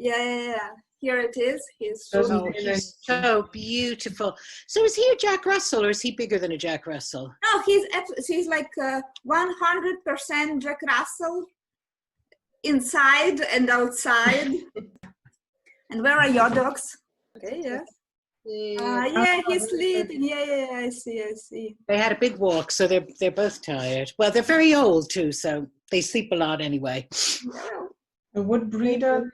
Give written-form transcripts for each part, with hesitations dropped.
Yeah. Here it is. He's He's so beautiful. So is he a Jack Russell, or is he bigger than a Jack Russell? No, he's like 100% Jack Russell, inside and outside. And where are your dogs? Okay, yes. Yeah, he's sleeping. Yeah, I see. They had a big walk, so they're both tired. Well, they're very old too, so they sleep a lot anyway. And what breed are they?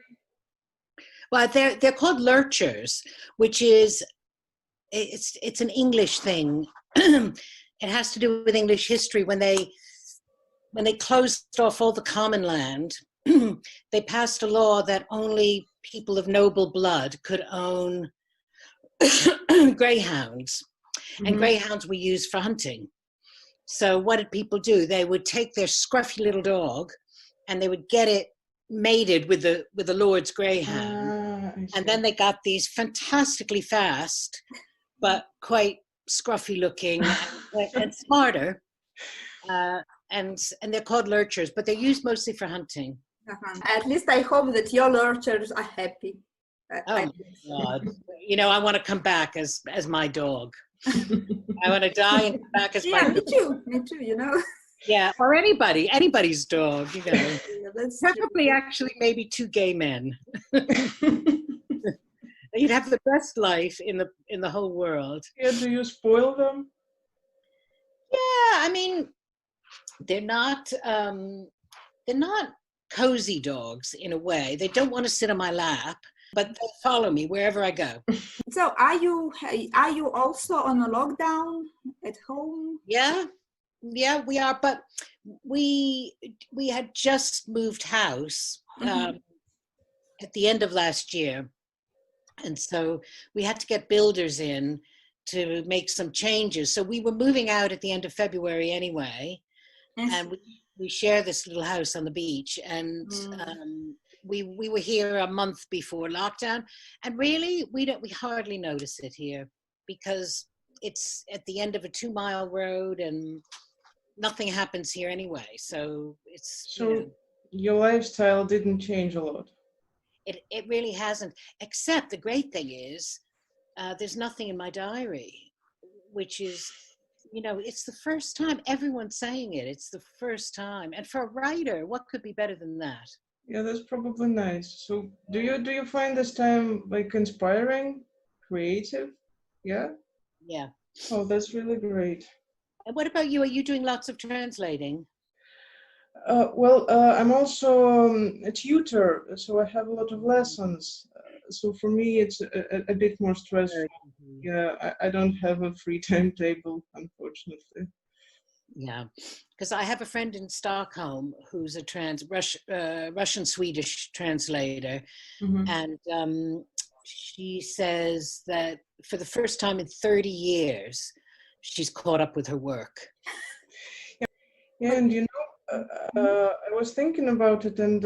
Well, they're called lurchers, which is it's an English thing. It has to do with English history. When they closed off all the common land, they passed a law that only people of noble blood could own greyhounds, and greyhounds were used for hunting. So what did people do? They would take their scruffy little dog, and they would get it mated with the Lord's greyhound, and then they got these fantastically fast, but quite scruffy looking and smarter, and they're called lurchers, but they're used mostly for hunting. At least I hope that your lurchers are happy. Oh my God! You know, I want to come back as my dog. I want to die and come back as my dog. Me too. You know. Yeah, or anybody's dog, you know. Yeah, probably actually maybe two gay men. You'd have the best life in the whole world. Yeah, do you spoil them? Yeah, I mean, they're not cozy dogs in a way. They don't want to sit on my lap, but they follow me wherever I go. So are you also on a lockdown at home? Yeah, we are, but we had just moved house at the end of last year, and so we had to get builders in to make some changes. So we were moving out at the end of February anyway, and we share this little house on the beach, and we were here a month before lockdown, and really we hardly notice it here because it's at the end of a 2-mile road and nothing happens here anyway. So it's your lifestyle didn't change a lot. It really hasn't, except the great thing is there's nothing in my diary, which is, you know, it's the first time. Everyone's saying it. It's the first time. And for a writer, what could be better than that? Yeah, that's probably nice. So do you find this time like inspiring, creative? Yeah? Yeah. Oh, that's really great. And what about you? Are you doing lots of translating? I'm also a tutor, so I have a lot of lessons. So for me, it's a bit more stressful. Yeah, I don't have a free timetable, unfortunately. Yeah, because I have a friend in Stockholm who's a Russian-Swedish translator, and she says that for the first time in 30 years, she's caught up with her work. Yeah, and you know, I was thinking about it, and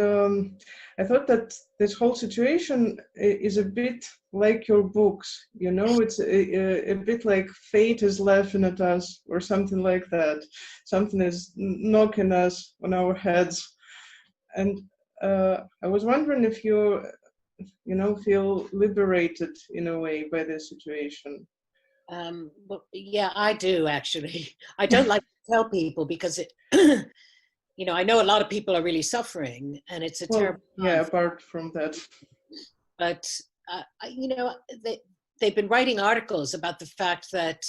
I thought that this whole situation is a bit like your books. You know, it's a bit like fate is laughing at us, or something like that. Something is knocking us on our heads, and I was wondering if you feel liberated in a way by this situation. Well, yeah, I do actually. I don't like to tell people because it, you know, I know a lot of people are really suffering, and it's a terrible time. Yeah, apart from that. But you know, they've been writing articles about the fact that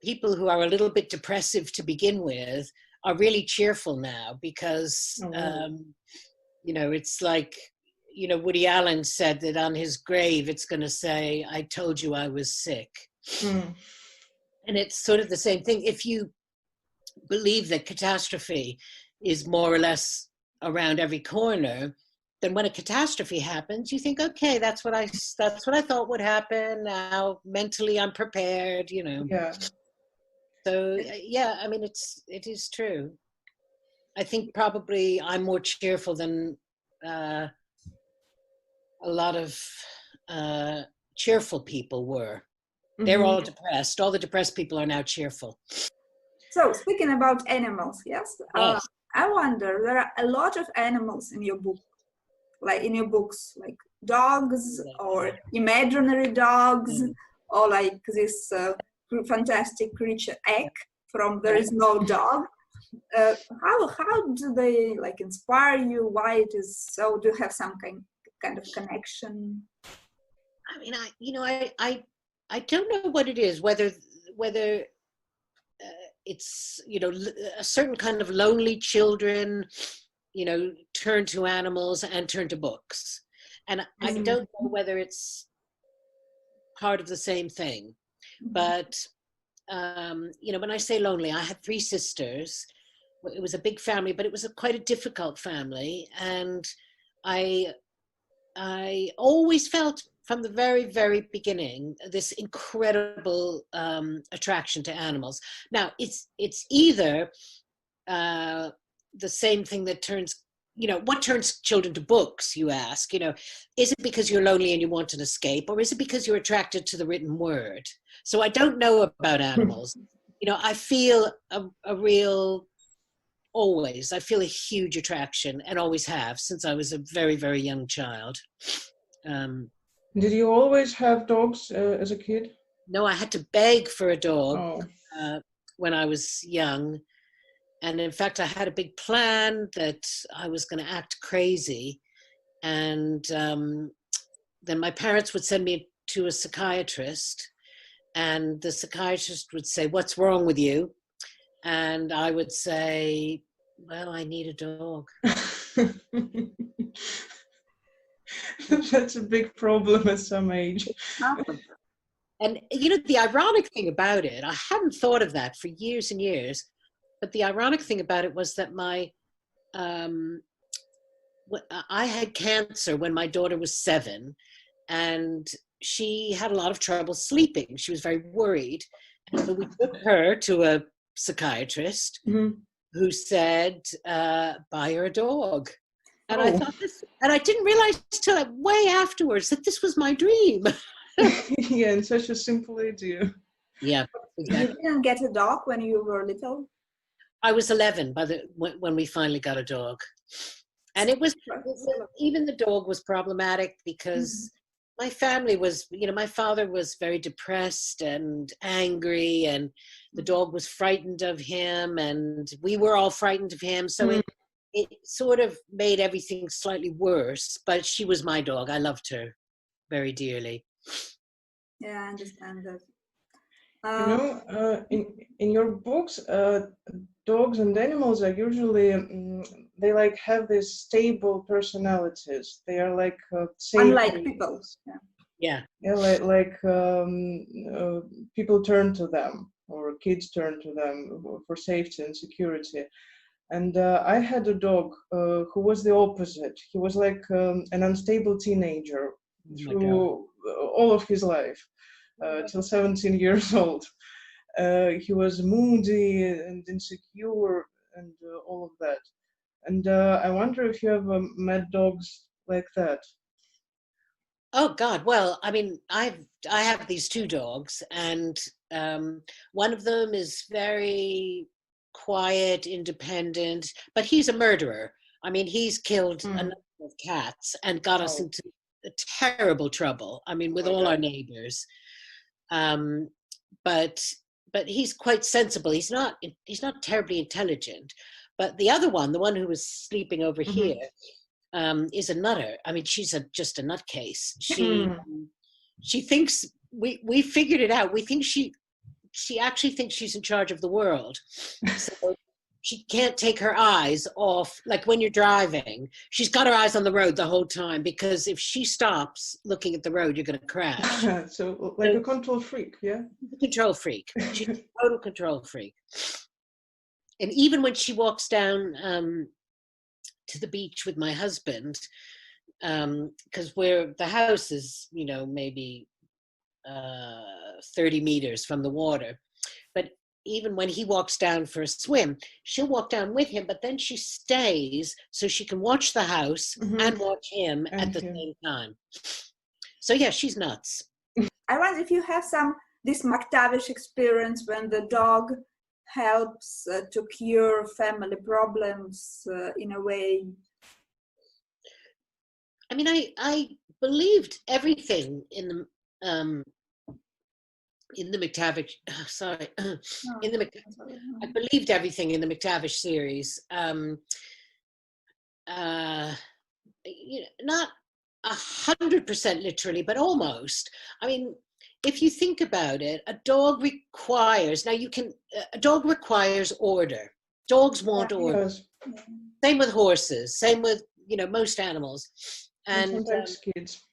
people who are a little bit depressive to begin with are really cheerful now because you know, it's like, you know, Woody Allen said that on his grave, it's going to say, "I told you I was sick." And it's sort of the same thing. If you believe that catastrophe is more or less around every corner, then when a catastrophe happens, you think, okay, that's what I thought would happen. Now mentally I'm prepared, you know. Yeah. So yeah, I mean, it is true. I think probably I'm more cheerful than a lot of cheerful people were. They're all depressed. All the depressed people are now cheerful. So speaking about animals, yes? I wonder, there are a lot of animals in your book. like in your books, like dogs or imaginary dogs, or like this fantastic creature Egg from There Is No Dog. How do they like inspire you? Why it is so? Do you have some kind of connection? I mean, I don't know what it is, whether it's, you know, a certain kind of lonely children, you know, turn to animals and turn to books. And I don't know whether it's part of the same thing. But, you know, when I say lonely, I had 3 sisters. It was a big family, but it was quite a difficult family. And I always felt from the very, very beginning this incredible attraction to animals. Now, it's either the same thing that turns, you know, what turns children to books, you ask, you know, is it because you're lonely and you want an escape, or is it because you're attracted to the written word? So I don't know about animals. You know, I feel a real, always, I feel a huge attraction, and always have since I was a very, very young child. Did you always have dogs as a kid? No, I had to beg for a dog when I was young. And in fact, I had a big plan that I was going to act crazy. And then my parents would send me to a psychiatrist. And the psychiatrist would say, "What's wrong with you?" And I would say, "Well, I need a dog." That's a big problem at some age. And, you know, the ironic thing about it, I hadn't thought of that for years and years, but the ironic thing about it was that I had cancer when my daughter was 7, and she had a lot of trouble sleeping. She was very worried. And so we took her to a psychiatrist who said, "Buy her a dog." And I thought this, and I didn't realize till way afterwards that this was my dream. Yeah, and such a simple idea. Yeah, exactly. You didn't get a dog when you were little? I was 11 when we finally got a dog. And it was, even the dog was problematic because my family was, you know, my father was very depressed and angry, and the dog was frightened of him, and we were all frightened of him. So it sort of made everything slightly worse, but she was my dog. I loved her very dearly. Yeah, I understand that. You know, in your books, dogs and animals are usually, they like have these stable personalities. They are like unlike people. Yeah, like people turn to them, or kids turn to them for safety and security. And I had a dog who was the opposite. He was like an unstable teenager through all of his life, till 17 years old. He was moody and insecure and all of that. And I wonder if you have met dogs like that. Oh God! Well, I mean, I have these 2 dogs, and one of them is very quiet, independent, but he's a murderer. I mean, he's killed a number of cats and got us into terrible trouble. I mean, with all our neighbors. But he's quite sensible. He's not terribly intelligent. But the other one, the one who was sleeping over here, is a nutter. I mean, she's just a nutcase. She thinks we figured it out. We think she actually thinks she's in charge of the world. So she can't take her eyes off, like when you're driving, she's got her eyes on the road the whole time, because if she stops looking at the road, you're going to crash. So like a control freak, yeah? Control freak. She's a total control freak. And even when she walks down to the beach with my husband, because the house is, you know, maybe 30 meters from the water. But even when he walks down for a swim, she'll walk down with him, but then she stays so she can watch the house and watch him at the same time. So yeah, she's nuts. I wonder if you have this McTavish experience when the dog helps to cure family problems in a way. I mean, I believed everything in the McTavish, sorry, in the I believed everything in the McTavish series. You know, not 100% literally, but almost. I mean, if you think about it, a dog requires, a dog requires order. Dogs want order. Yes. Same with horses, same with, you know, most animals. And sometimes kids.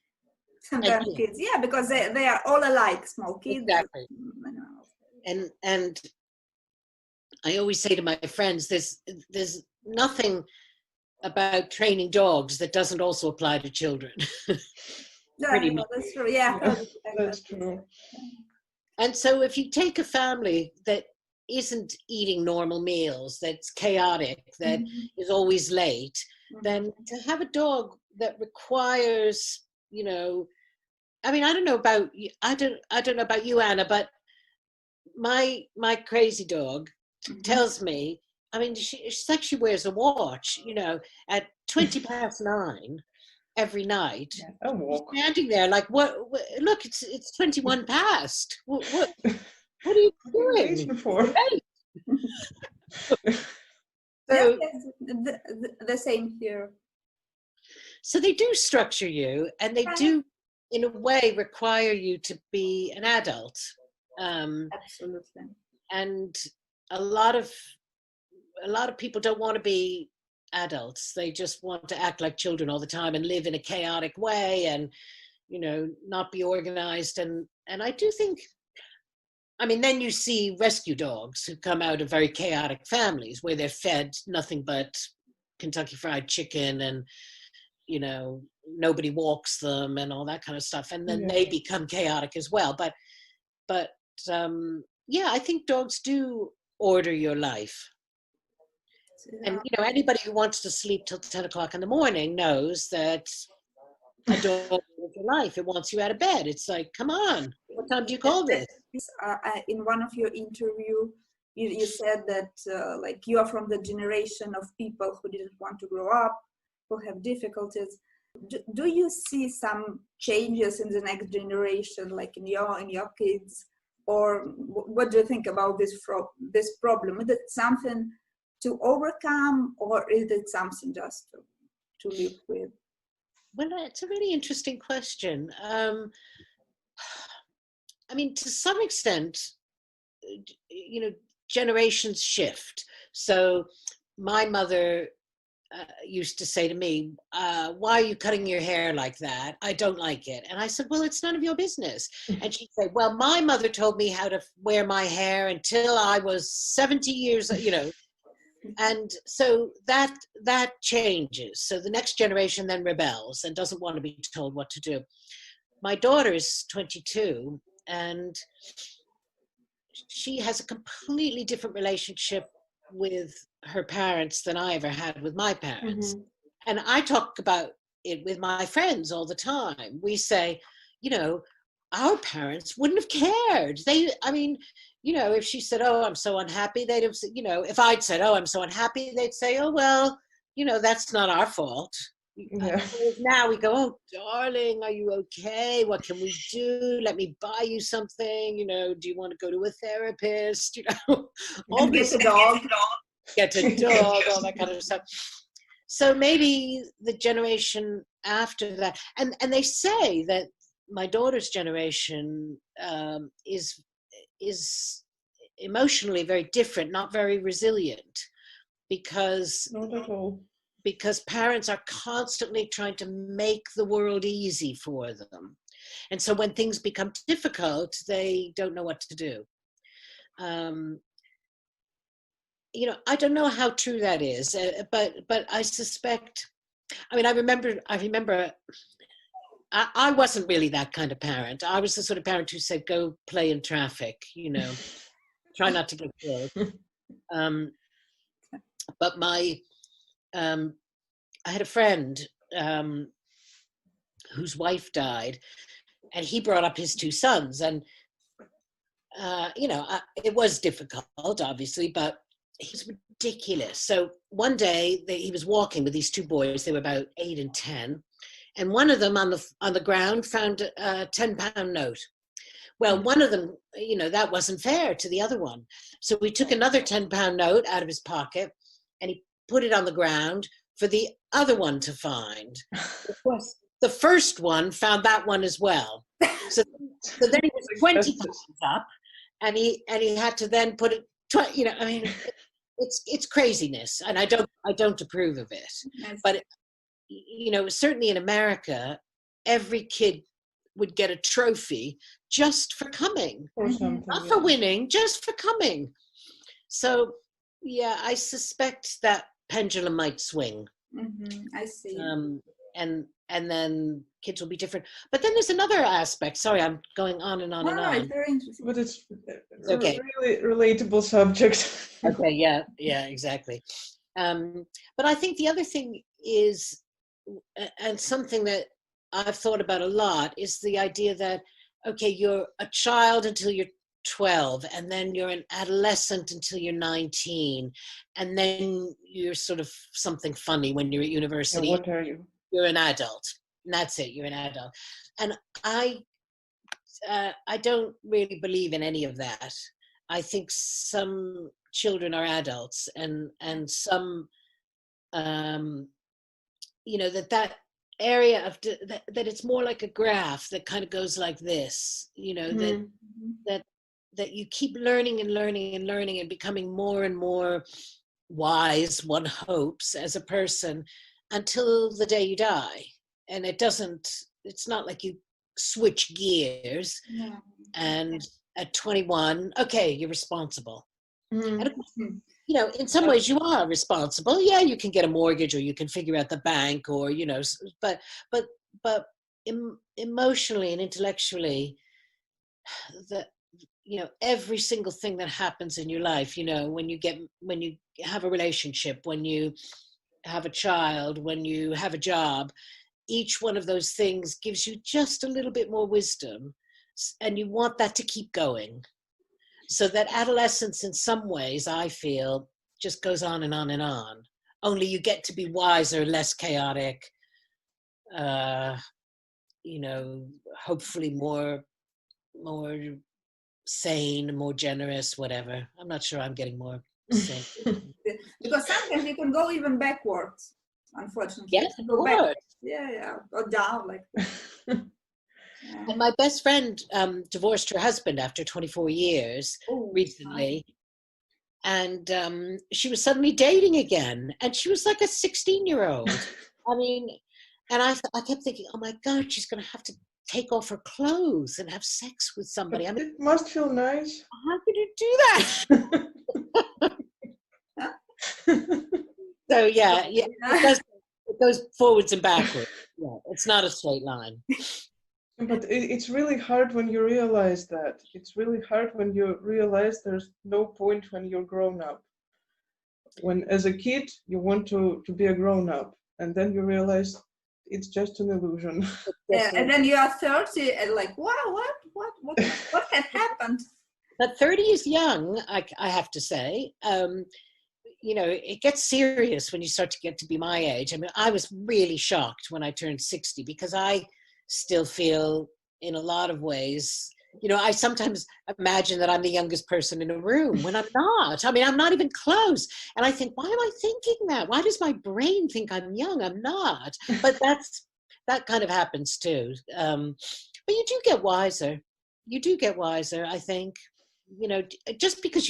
Sometimes kids, yeah, because they are all alike, small kids. Exactly. And I always say to my friends, there's nothing about training dogs that doesn't also apply to children. Pretty much. That's true. Yeah, that's true. And so if you take a family that isn't eating normal meals, that's chaotic, that is always late, then to have a dog that requires, you know, I mean, I don't know about you, I don't know about you, Anna, but my crazy dog tells me, I mean, it's like she wears a watch, you know, at 9:20 every night. Yeah, a walk. Standing there like, what look, it's 21 past. What are you doing? For? So, the same here. So they do structure you, and they do, in a way, require you to be an adult. Absolutely. And a lot of people don't want to be adults. They just want to act like children all the time and live in a chaotic way, and, you know, not be organized. And I do think, I mean, then you see rescue dogs who come out of very chaotic families where they're fed nothing but Kentucky Fried Chicken, and, you know, nobody walks them and all that kind of stuff. And then they become chaotic as well. But yeah, I think dogs do order your life. And, you know, anybody who wants to sleep till 10 o'clock in the morning knows that a dog orders your life. It wants you out of bed. It's like, come on, what time do you call this? In one of your interview, you said that like you are from the generation of people who didn't want to grow up, who have difficulties. Do you see some changes in the next generation, like in your kids, or what do you think about this problem? Is it something to overcome, or is it something just to live with? Well, it's a really interesting question. I mean, to some extent, you know, generations shift. So my mother used to say to me, why are you cutting your hair like that? I don't like it. And I said, well, it's none of your business. And she'd say, well, my mother told me how to wear my hair until I was 70 years, you know. And so that changes. So the next generation then rebels and doesn't want to be told what to do. My daughter is 22, and she has a completely different relationship with her parents than I ever had with my parents. And I talk about it with my friends all the time. We say, you know, our parents wouldn't have cared. I mean, you know, if she said, oh, I'm so unhappy, they'd have, you know, if I'd said, oh, I'm so unhappy, they'd say, oh, well, you know, that's not our fault. Yeah. Now we go, oh, darling, are you okay? What can we do? Let me buy you something. You know, do you want to go to a therapist? You know, all get a dog. Get a dog, all that kind of stuff. So maybe the generation after that, and they say that my daughter's generation is emotionally very different, not very resilient, because not at all. Because parents are constantly trying to make the world easy for them. And so when things become difficult, they don't know what to do. You know, I don't know how true that is, but I suspect, I mean, I remember I wasn't really that kind of parent. I was the sort of parent who said, go play in traffic, you know, try not to get killed. But I had a friend whose wife died, and he brought up his two sons. And, you know, it was difficult, obviously, but he was ridiculous. So one day he was walking with these two boys. They were about 8 and 10. And one of them on the ground found a 10-pound note. Well, one of them, you know, that wasn't fair to the other one. So we took another 10-pound note out of his pocket and he put it on the ground for the other one to find. Of course, the first one found that one as well. So then he was 20 pounds up, and he had to then put it. You know, I mean, it's craziness, and I don't approve of it. Yes. But you know, certainly in America, every kid would get a trophy just for coming, not for winning, just for coming. So yeah, I suspect that pendulum might swing. I see. And then kids will be different. But then there's another aspect. Sorry, I'm going on and on and on. It's very interesting. But it's okay. Really relatable subject. Okay, yeah, exactly. But I think the other thing is, and something that I've thought about a lot, is the idea that, okay, you're a child until you're 12, and then you're an adolescent until you're 19, and then you're sort of something funny when you're at university. And what are you? You're an adult, and that's it. You're an adult, and I don't really believe in any of that. I think some children are adults, and some, you know, that area of that it's more like a graph that kind of goes like this. You know, that you keep learning and learning and learning and becoming more and more wise, one hopes, as a person, until the day you die. And it's not like you switch gears and at 21, okay, you're responsible. And of course, you know, in some ways you are responsible. Yeah, you can get a mortgage, or you can figure out the bank, or, you know, but emotionally and intellectually, you know, every single thing that happens in your life, you know, when you have a relationship, when you have a child, when you have a job, each one of those things gives you just a little bit more wisdom, and you want that to keep going. So that adolescence, in some ways, I feel, just goes on and on and on. Only you get to be wiser, less chaotic, you know, hopefully more sane, more generous, whatever. I'm not sure I'm getting more sane. Because sometimes you can go even backwards, unfortunately. Yes, of course. Yeah, or down like that. Yeah. And my best friend divorced her husband after 24 years recently. And she was suddenly dating again. And she was like a 16-year-old. I mean, and I kept thinking, oh my God, she's going to have to take off her clothes and have sex with somebody. I mean, it must feel nice. How could you do that? So yeah, it goes forwards and backwards. Yeah, it's not a straight line. But it's really hard when you realize that. It's really hard when you realize there's no point when you're grown up. When as a kid you want to be a grown up, and then you realize it's just an illusion. Yeah, and then you are 30 and like, wow, what had happened? But 30 is young, I have to say. You know, it gets serious when you start to get to be my age. I mean, I was really shocked when I turned 60, because I still feel, in a lot of ways, you know, I sometimes imagine that I'm the youngest person in a room when I'm not. I mean, I'm not even close. And I think, why am I thinking that? Why does my brain think I'm young? I'm not. But that kind of happens too. But you do get wiser. You do get wiser, I think. You know, just because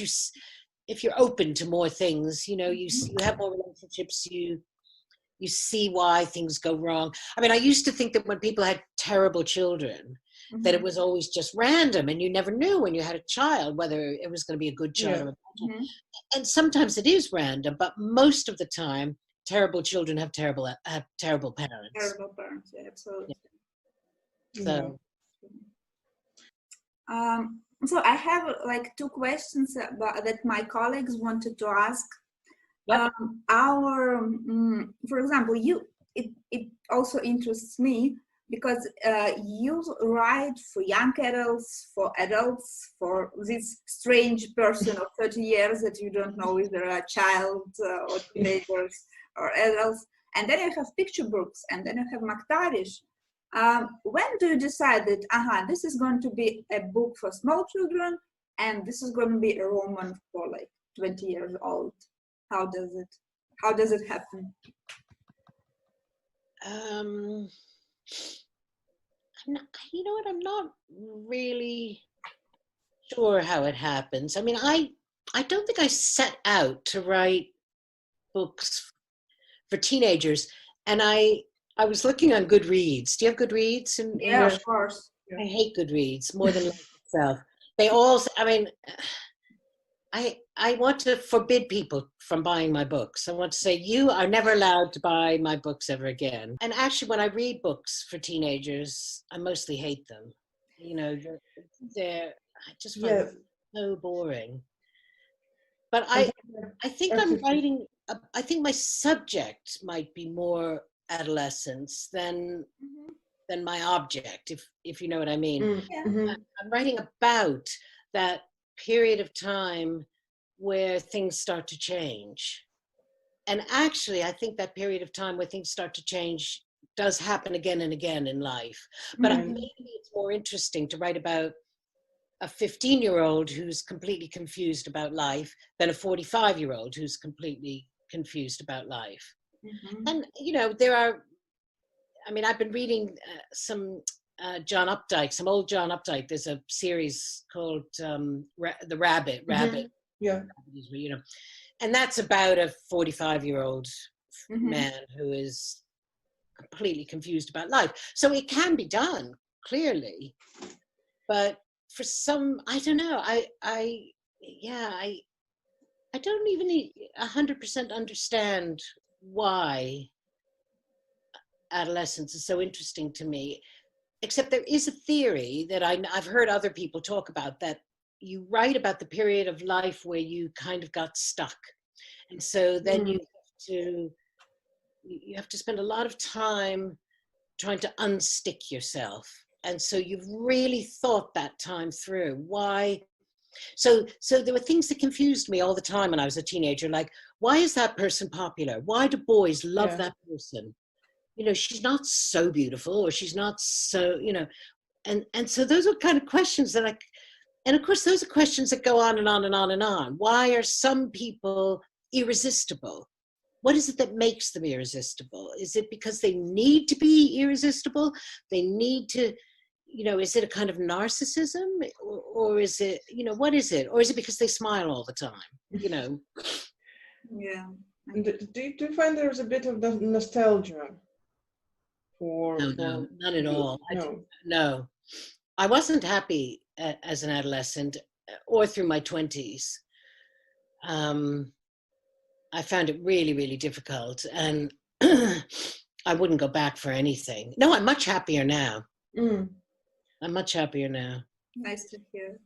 if you're open to more things, you know, you have more relationships, you see why things go wrong. I mean, I used to think that when people had terrible children, that it was always just random, and you never knew when you had a child whether it was going to be a good child or a bad child. And sometimes it is random, but most of the time, terrible children have terrible parents. Terrible parents, yeah, absolutely. Yeah. So I have like two questions that my colleagues wanted to ask. Yep. For example, it also interests me because you write for young adults, for adults, for this strange person of 30 years that you don't know if they're a child or teenagers or adults. and then you have picture books, and then you have Maktarish. When do you decide that, this is going to be a book for small children, and this is going to be a roman for like 20 years old? How does it happen? You know what? I'm not really sure how it happens. I mean, I don't think I set out to write books for teenagers, and I was looking on Goodreads. Do you have Goodreads? Yeah, of course. I hate Goodreads more than life itself. They all, I mean, I want to forbid people from buying my books. I want to say, you are never allowed to buy my books ever again. And actually, when I read books for teenagers, I mostly hate them. You know, I just find it so boring. But I think I'm writing, I think my subject might be more adolescence than my object, if you know what I mean. I'm writing about that period of time where things start to change. And actually, I think that period of time where things start to change does happen again and again in life. But maybe it's more interesting to write about a 15-year-old who's completely confused about life than a 45-year-old who's completely confused about life. And, you know, I mean, I've been reading some John Updike, some old John Updike. There's a series called The Rabbit. Yeah. You know, and that's about a 45-year-old man who is completely confused about life. So it can be done, clearly. But for some, I don't know. I don't even 100% understand why adolescence is so interesting to me. Except there is a theory that I've heard other people talk about, that you write about the period of life where you kind of got stuck. And so then you have to spend a lot of time trying to unstick yourself. And so you've really thought that time through. Why? So there were things that confused me all the time when I was a teenager, like, why is that person popular? Why do boys love that person? You know, she's not so beautiful, or she's not so, you know, and so those are kind of questions that and of course, those are questions that go on and on and on and on. Why are some people irresistible? What is it that makes them irresistible? Is it because they need to be irresistible? They need to, you know, is it a kind of narcissism? Or is it, you know, what is it? Or is it because they smile all the time, you know? Yeah. Do you find there's a bit of nostalgia? No, not at all. No. I wasn't happy as an adolescent or through my 20s. I found it really, really difficult, and I wouldn't go back for anything. No, I'm much happier now. I'm much happier now. Nice to hear.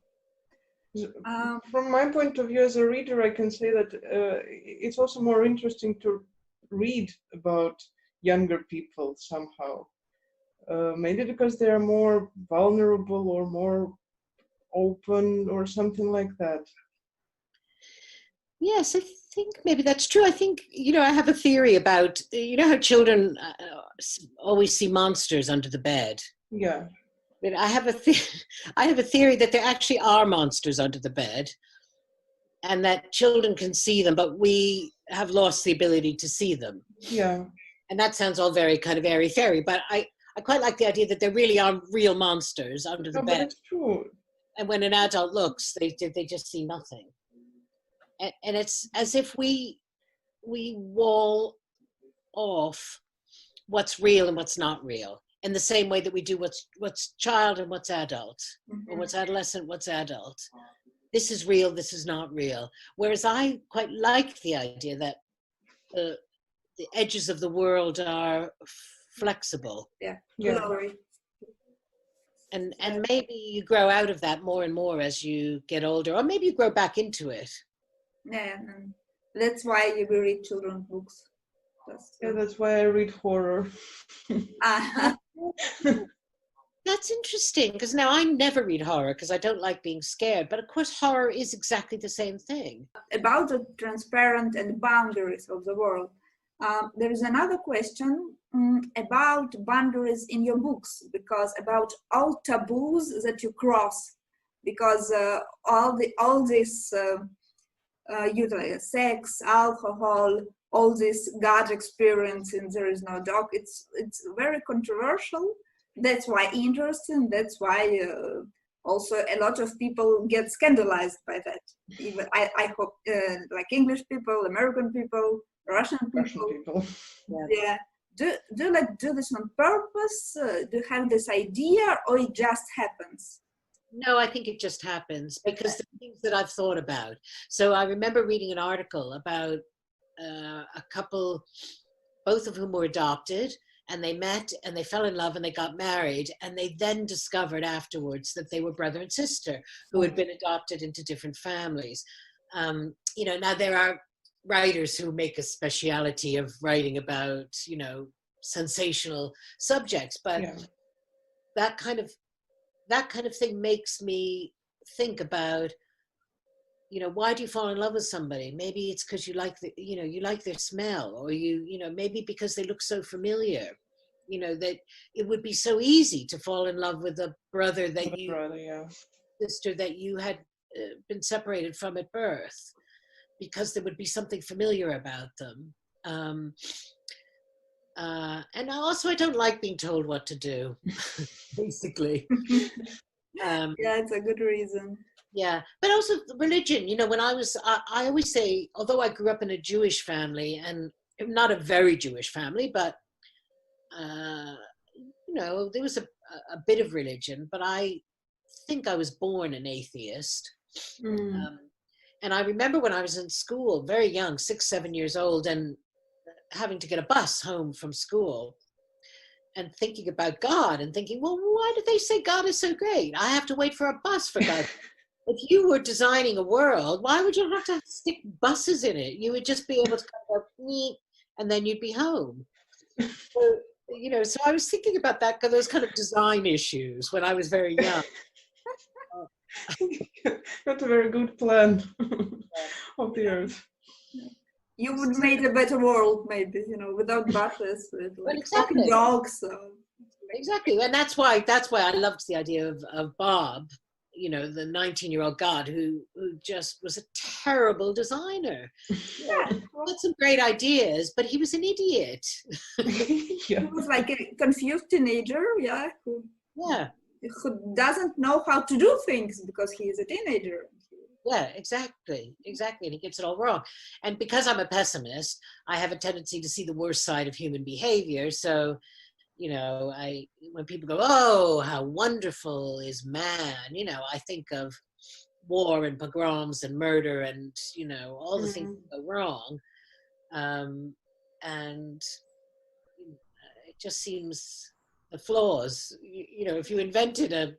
From my point of view as a reader, I can say that it's also more interesting to read about younger people somehow. Maybe because they are more vulnerable or more open or something like that. Yes, I think maybe that's true. I think, you know, I have a theory about, you know how children always see monsters under the bed? Yeah. But I have a theory that there actually are monsters under the bed, and that children can see them, but we have lost the ability to see them. Yeah. And that sounds all very kind of airy-fairy, but I quite like the idea that there really are real monsters under the bed. But it's true. And when an adult looks, they just see nothing. And it's as if we wall off what's real and what's not real, in the same way that we do what's child and what's adult, or what's adolescent, what's adult. This is real, this is not real. Whereas I quite like the idea that the edges of the world are flexible. Yeah. And maybe you grow out of that more and more as you get older, or maybe you grow back into it. Yeah, that's why you will read children's books. That's why I read horror. That's interesting, because now I never read horror because I don't like being scared. But of course, horror is exactly the same thing. About the transparent and boundaries of the world. There is another question about boundaries in your books, because about all taboos that you cross, because all this sex, alcohol, all this God experience in There Is No Dog, it's very controversial. That's why interesting. That's why also a lot of people get scandalized by that. Even I hope like English people, American people, Russian people. Yeah. Do you like do this on purpose? Do you have this idea, or it just happens? No, I think it just happens because the things that I've thought about. So I remember reading an article about a couple, both of whom were adopted, and they met and they fell in love and they got married, and they then discovered afterwards that they were brother and sister who had been adopted into different families. You know, now there are writers who make a speciality of writing about, you know, sensational subjects, but that kind of thing makes me think about, you know, why do you fall in love with somebody? Maybe it's because you like you like their smell, or you know, maybe because they look so familiar, you know, that it would be so easy to fall in love with a brother that sister that you had been separated from at birth, because there would be something familiar about them. And also I don't like being told what to do, basically. Yeah, it's a good reason. Yeah, but also religion. You know, when I always say, although I grew up in a Jewish family, and not a very Jewish family, but you know, there was a bit of religion, but I think I was born an atheist. And I remember when I was in school, very young, 6, 7 years old, and having to get a bus home from school, and thinking about God and thinking, well, why did they say God is so great? I have to wait for a bus for God. If you were designing a world, why would you have to stick buses in it? You would just be able to kind of, and then you'd be home. So, you know, so I was thinking about that, those kind of design issues when I was very young. Not a very good plan of the earth. You would make a better world, maybe, you know, without buses, with like exactly. talking dogs. Exactly, and that's why I loved the idea of Bob, you know, the 19-year-old God who just was a terrible designer. Yeah, he had some great ideas, but he was an idiot. He was like a confused teenager, who doesn't know how to do things because he is a teenager. Yeah, exactly. And he gets it all wrong. And because I'm a pessimist, I have a tendency to see the worst side of human behavior. So, you know, when people go, oh, how wonderful is man, you know, I think of war and pogroms and murder and, you know, all the things that go wrong. And it just seems the flaws, you know, if you invented a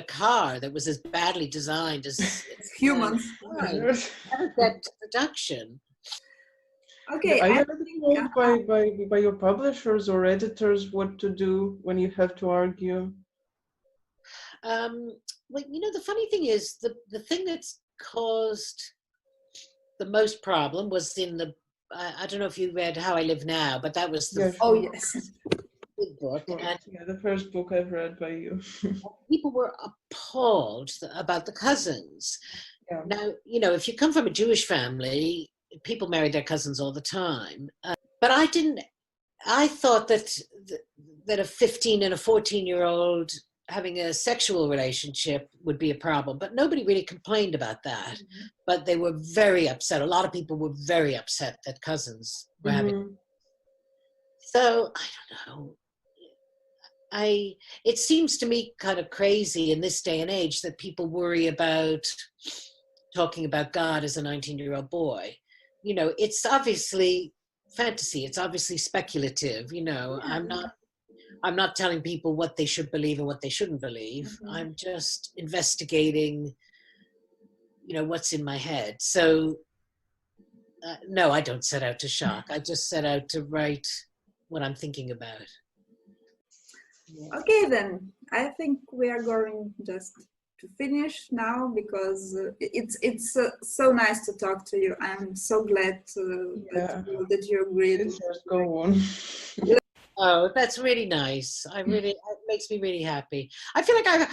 car that was as badly designed as humans, never get to production. Okay. Are you ever told by your publishers or editors what to do when you have to argue? Well, you know, the funny thing is, the thing that's caused the most problem was in the, I don't know if you read How I Live Now, but that was the yes. big book. And the first book I've read by you. People were appalled about the cousins. Yeah. Now, you know, if you come from a Jewish family, people married their cousins all the time. But I thought that a 15 and a 14-year-old having a sexual relationship would be a problem, but nobody really complained about that. But they were very upset. A lot of people were very upset that cousins were having. So, I don't know. It seems to me kind of crazy in this day and age that people worry about talking about God as a 19-year-old boy. You know, it's obviously fantasy. It's obviously speculative. You know, I'm not telling people what they should believe and what they shouldn't believe. I'm just investigating, you know, what's in my head. So, no, I don't set out to shock. I just set out to write what I'm thinking about. Okay, then I think we are going just finish now, because it's so nice to talk to you. I'm so glad that you agreed. Let's just go on. Oh, that's really nice. It makes me really happy. I feel like I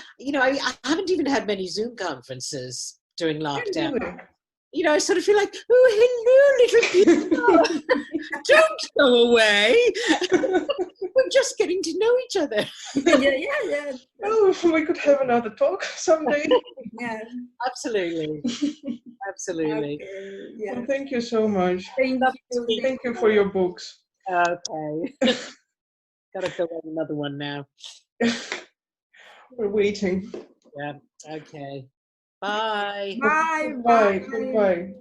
haven't even had many Zoom conferences during lockdown. Really? You know, I sort of feel like, oh, hello, little people. Don't go away. We're just getting to know each other. Yeah. Oh, we could have another talk someday. Yeah. Absolutely. Absolutely. Okay, yeah. Well, thank you so much. Thank you. Thank you for your books. Okay. Gotta go on another one now. We're waiting. Yeah. Okay. Bye. Bye. Goodbye. Goodbye.